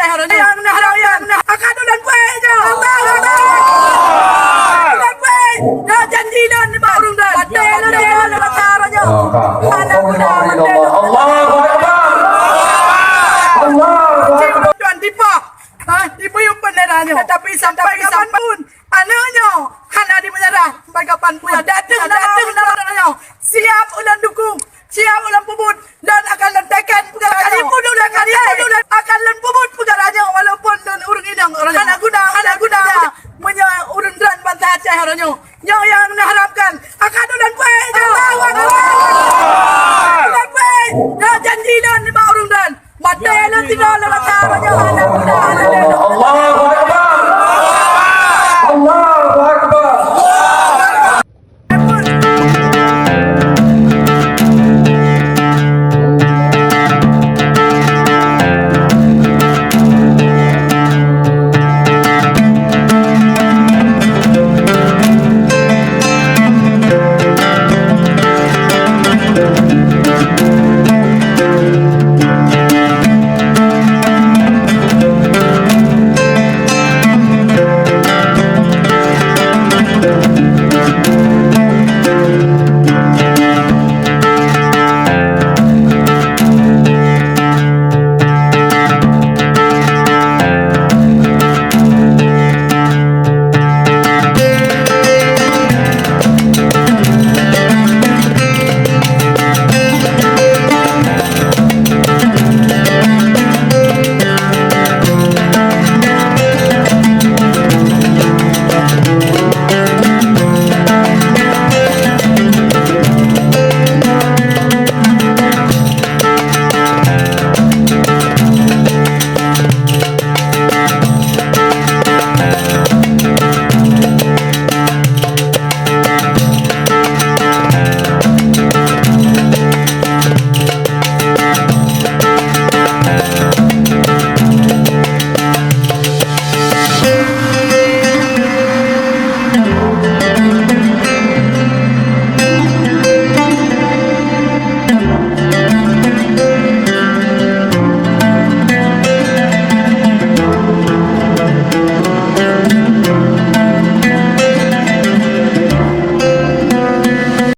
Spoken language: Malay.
Aceh haranya yang nah akan ulan kuih je. Ulan kuih. Dah janji dan baru dah. Batal caranya. Anak muda Allah. Tuan tipu. Tipu yang benerannya. Tapi sampai kapanpun anaknya hana di menyerah. Sampai kapanpun datang siap ulan dukung. Siap ulang pubut dan akan lentekan pegaranya. Akan len pubut pegaranya walaupun dan urang inang orangnya. Anak guna urang dan bantah Aceh orangnya. Yang harapkan akan ulang kuih. Ulang kuih. Dah janji dan urang dan. Batal tidak lewat caranya. Anak muda.